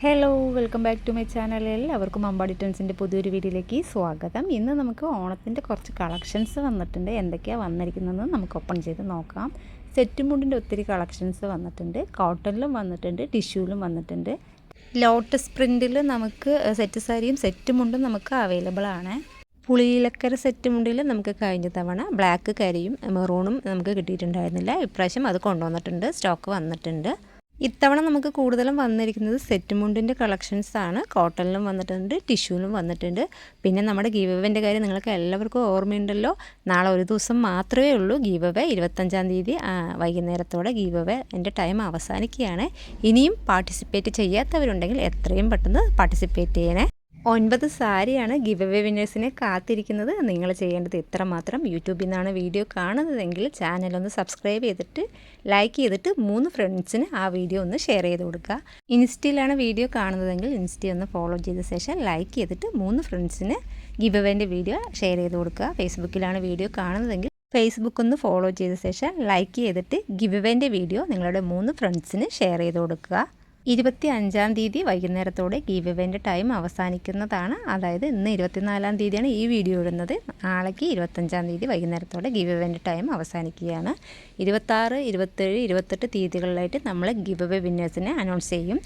Hello welcome back to my channel. എല്ലാവർക്കും അമ്പാടി ട്രെൻഡ്സിൻ്റെ പുതിയൊരു വീഡിയോയിലേക്ക് സ്വാഗതം. ഇന്ന് നമുക്ക് ഓണത്തിൻ്റെ കുറച്ച് കളക്ഷൻസ് വന്നിട്ടുണ്ട്. എന്തൊക്കെയാണ് വന്നിരിക്കുന്നതെന്ന് നമുക്ക് ഓപ്പൺ ചെയ്ത് നോക്കാം. സെറ്റ് മുണ്ടിൻ്റെ ഒത്തിരി കളക്ഷൻസ് വന്നിട്ടുണ്ട്. കോട്ടണിലും വന്നിട്ടുണ്ട്, ടിഷ്യൂലും വന്നിട്ടുണ്ട്. ലോട്ടസ് പ്രിൻറ്റിൽ നമുക്ക് സെറ്റ് സാരിയും സെറ്റ് മുണ്ടും നമുക്ക് അവൈലബിൾ ആണ്. പുളിയിലക്കര സെറ്റ് മുണ്ടിൽ നമുക്ക് കഴിഞ്ഞ തവണ ബ്ലാക്ക് കരിയും മെറൂണും നമുക്ക് കിട്ടിയിട്ടുണ്ടായിരുന്നില്ല. ഇപ്രാവശ്യം അത് കൊണ്ടുവന്നിട്ടുണ്ട്, സ്റ്റോക്ക് വന്നിട്ടുണ്ട്. ഇത്തവണ നമുക്ക് കൂടുതലും വന്നിരിക്കുന്നത് സെറ്റ് മുണ്ടിൻ്റെ കളക്ഷൻസ് ആണ്. കോട്ടണിലും വന്നിട്ടുണ്ട്, ടിഷ്യൂലും വന്നിട്ടുണ്ട്. പിന്നെ നമ്മുടെ ഗീവ് അവേൻ്റെ കാര്യം നിങ്ങൾക്ക് എല്ലാവർക്കും ഓർമ്മയുണ്ടല്ലോ. നാളെ ഒരു ദിവസം മാത്രമേ ഉള്ളൂ ഗീവ് അവേ. 25-ാം തീയതി വൈകുന്നേരത്തോടെ ഗീവ് അവേ എൻ്റെ ടൈം അവസാനിക്കുകയാണ്. ഇനിയും പാർട്ടിസിപ്പേറ്റ് ചെയ്യാത്തവരുണ്ടെങ്കിൽ എത്രയും പെട്ടെന്ന് പാർട്ടിസിപ്പേറ്റ് ചെയ്യണേ. 9 സാരിയാണ് ഗിവ് അവേ വിന്നേഴ്സിനെ കാത്തിരിക്കുന്നത്. നിങ്ങൾ ചെയ്യേണ്ടത് ഇത്ര മാത്രം. യൂട്യൂബിൽ നിന്നാണ് വീഡിയോ കാണുന്നതെങ്കിൽ ചാനലൊന്ന് സബ്സ്ക്രൈബ് ചെയ്തിട്ട് ലൈക്ക് ചെയ്തിട്ട് 3 ഫ്രണ്ട്സിന് ആ വീഡിയോ ഒന്ന് ഷെയർ ചെയ്ത് കൊടുക്കുക. ഇൻസ്റ്റയിലാണ് വീഡിയോ കാണുന്നതെങ്കിൽ ഇൻസ്റ്റ ഒന്ന് ഫോളോ ചെയ്ത ശേഷം ലൈക്ക് ചെയ്തിട്ട് 3 ഫ്രണ്ട്സിന് ഗിവ് അവേൻ്റെ വീഡിയോ ഷെയർ ചെയ്ത് കൊടുക്കുക. ഫേസ്ബുക്കിലാണ് വീഡിയോ കാണുന്നതെങ്കിൽ ഫേസ്ബുക്ക് ഒന്ന് ഫോളോ ചെയ്ത ശേഷം ലൈക്ക് ചെയ്തിട്ട് ഗിവ് അവേൻ്റെ വീഡിയോ നിങ്ങളുടെ 3 ഫ്രണ്ട്സിന് ഷെയർ ചെയ്ത് കൊടുക്കുക. 25-ാം തീയതി വൈകുന്നേരത്തോടെ ഗീവ് അവേൻ്റെ ടൈം അവസാനിക്കുന്നതാണ്. അതായത് ഇന്ന് 24-ാം തീയതിയാണ് ഈ വീഡിയോ ഇടുന്നത്. നാളേക്ക് 25-ാം തീയതി വൈകുന്നേരത്തോടെ ഗീവ് അവേൻ്റെ ടൈം അവസാനിക്കുകയാണ്. 26, 27, 28 തീയതികളിലായിട്ട് നമ്മൾ ഗീവ് അവേ വിന്നേഴ്സിനെ അനൗൺസ് ചെയ്യും.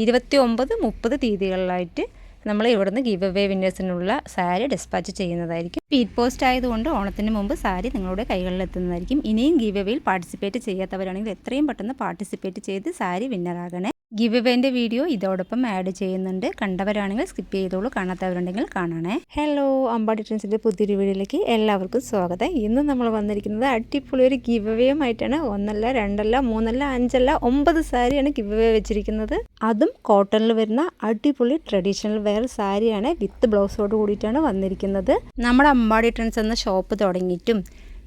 29, 30 തീയതികളിലായിട്ട് നമ്മൾ ഇവിടുന്ന് ഗീവ് അവേ വിന്നേഴ്സിനുള്ള സാരി ഡിസ്പാച്ച് ചെയ്യുന്നതായിരിക്കും. സ്പീഡ് പോസ്റ്റ് ആയതുകൊണ്ട് ഓണത്തിന് മുമ്പ് സാരി നിങ്ങളുടെ കൈകളിലെത്തുന്നതായിരിക്കും. ഇനിയും ഗീവ് അവേയിൽ പാർട്ടിസിപ്പേറ്റ് ചെയ്യാത്തവരാണെങ്കിൽ എത്രയും പെട്ടെന്ന് പാർട്ടിസിപ്പേറ്റ് ചെയ്ത് സാരി വിന്നറാകണേ. ഗിവ് അവേൻ്റെ വീഡിയോ ഇതോടൊപ്പം ആഡ് ചെയ്യുന്നുണ്ട്. കണ്ടവരാണെങ്കിൽ സ്കിപ്പ് ചെയ്തോളൂ, കാണാത്തവരുണ്ടെങ്കിൽ കാണണേ. ഹലോ, അമ്പാടി ട്രെൻഡ്സിൻ്റെ പുതിയൊരു വീഡിയോയിലേക്ക് എല്ലാവർക്കും സ്വാഗതം. ഇന്ന് നമ്മൾ വന്നിരിക്കുന്നത് അടിപൊളി ഒരു ഗിവ് അവേയുമായിട്ടാണ്. 1 അല്ല 2 അല്ല 3 അല്ല 5 അല്ല 9 സാരിയാണ് ഗിവ് അവേ വെച്ചിരിക്കുന്നത്. അതും കോട്ടണിൽ വരുന്ന അടിപൊളി ട്രഡീഷണൽ വെയർ സാരിയാണ്. വിത്ത് ബ്ലൗസോട് കൂടിയിട്ടാണ് വന്നിരിക്കുന്നത്. നമ്മുടെ അമ്പാടി ട്രെൻഡ്സ് എന്ന ഷോപ്പ് തുടങ്ങിയിട്ടും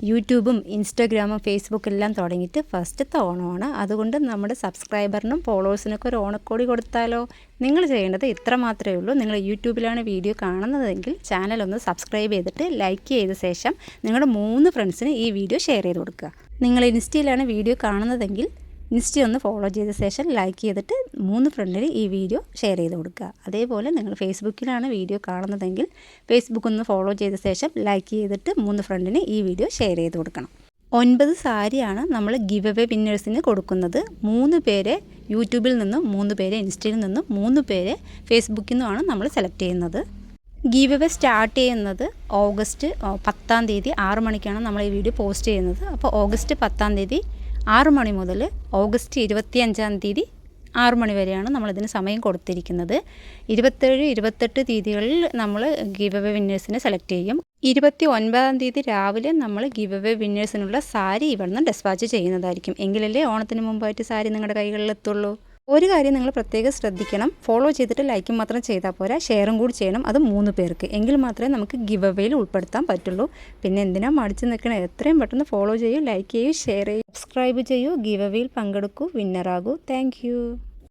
യൂട്യൂബും ഇൻസ്റ്റാഗ്രാമും ഫേസ്ബുക്കും എല്ലാം തുടങ്ങിയിട്ട് ഫസ്റ്റത്തെ ഓണമാണ്. അതുകൊണ്ട് നമ്മുടെ സബ്സ്ക്രൈബറിനും ഫോളോവേഴ്സിനൊക്കെ ഒരു ഓണക്കോടി കൊടുത്താലോ. നിങ്ങൾ ചെയ്യേണ്ടത് ഇത്ര മാത്രമേ ഉള്ളൂ. നിങ്ങൾ യൂട്യൂബിലാണ് വീഡിയോ കാണുന്നതെങ്കിൽ ചാനലൊന്ന് സബ്സ്ക്രൈബ് ചെയ്തിട്ട് ലൈക്ക് ചെയ്ത ശേഷം നിങ്ങളുടെ 3 ഫ്രണ്ട്സിന് ഈ വീഡിയോ ഷെയർ ചെയ്ത് കൊടുക്കുക. നിങ്ങൾ ഇൻസ്റ്റയിലാണ് വീഡിയോ കാണുന്നതെങ്കിൽ ഇൻസ്റ്റ ഒന്ന് ഫോളോ ചെയ്ത ശേഷം ലൈക്ക് ചെയ്തിട്ട് 3 ഫ്രണ്ടിന് ഈ വീഡിയോ ഷെയർ ചെയ്ത് കൊടുക്കുക. അതേപോലെ നിങ്ങൾ ഫേസ്ബുക്കിലാണ് വീഡിയോ കാണുന്നതെങ്കിൽ ഫേസ്ബുക്ക് ഒന്ന് ഫോളോ ചെയ്ത ശേഷം ലൈക്ക് ചെയ്തിട്ട് 3 ഫ്രണ്ടിന് ഈ വീഡിയോ ഷെയർ ചെയ്ത് കൊടുക്കണം. 9 സാരിയാണ് നമ്മൾ ഗിവ് അവേ വിന്നേഴ്സിന് കൊടുക്കുന്നത്. 3 പേരെ യൂട്യൂബിൽ നിന്നും 3 പേരെ ഇൻസ്റ്റയിൽ നിന്നും 3 പേരെ ഫേസ്ബുക്കിൽ നിന്നുമാണ് നമ്മൾ സെലക്ട് ചെയ്യുന്നത്. ഗീവ് അവേ സ്റ്റാർട്ട് ചെയ്യുന്നത് ഓഗസ്റ്റ് 10-ാം തീയതി 6 മണിക്കാണ് നമ്മൾ ഈ വീഡിയോ പോസ്റ്റ് ചെയ്യുന്നത്. അപ്പോൾ ഓഗസ്റ്റ് 10-ാം തീയതി 6 മണി മുതൽ ഓഗസ്റ്റ് 25-ാം തീയതി 6 മണി വരെയാണ് നമ്മളിതിന് സമയം കൊടുത്തിരിക്കുന്നത്. 27, 28 തീയതികളിൽ നമ്മൾ ഗിവ് അവേ വിന്നേഴ്സിനെ സെലക്ട് ചെയ്യും. 29-ാം തീയതി രാവിലെ നമ്മൾ ഗിവ് അവേ വിന്നേഴ്സിനുള്ള സാരി ഇവിടുന്ന് ഡിസ്പാച്ച് ചെയ്യുന്നതായിരിക്കും. എങ്കിലല്ലേ ഓണത്തിന് മുമ്പായിട്ട് സാരി നിങ്ങളുടെ കൈകളിലെത്തുള്ളൂ. ഒരു കാര്യം നിങ്ങൾ പ്രത്യേകം ശ്രദ്ധിക്കണം. ഫോളോ ചെയ്തിട്ട് ലൈക്കും മാത്രം ചെയ്താൽ പോരാ, ഷെയറും കൂടി ചെയ്യണം. അത് 3 പേർക്ക്. എങ്കിൽ മാത്രമേ നമുക്ക് ഗിവ് അവേയിൽ ഉൾപ്പെടുത്താൻ പറ്റുള്ളൂ. പിന്നെ എന്തിനാ മടിച്ച് നിൽക്കണേ? എത്രയും പെട്ടെന്ന് ഫോളോ ചെയ്യൂ, ലൈക്ക് ചെയ്യൂ, ഷെയർ ചെയ്യൂ, സബ്സ്ക്രൈബ് ചെയ്യൂ, ഗിവ് അവേയിൽ പങ്കെടുക്കൂ, വിന്നറാകൂ. താങ്ക്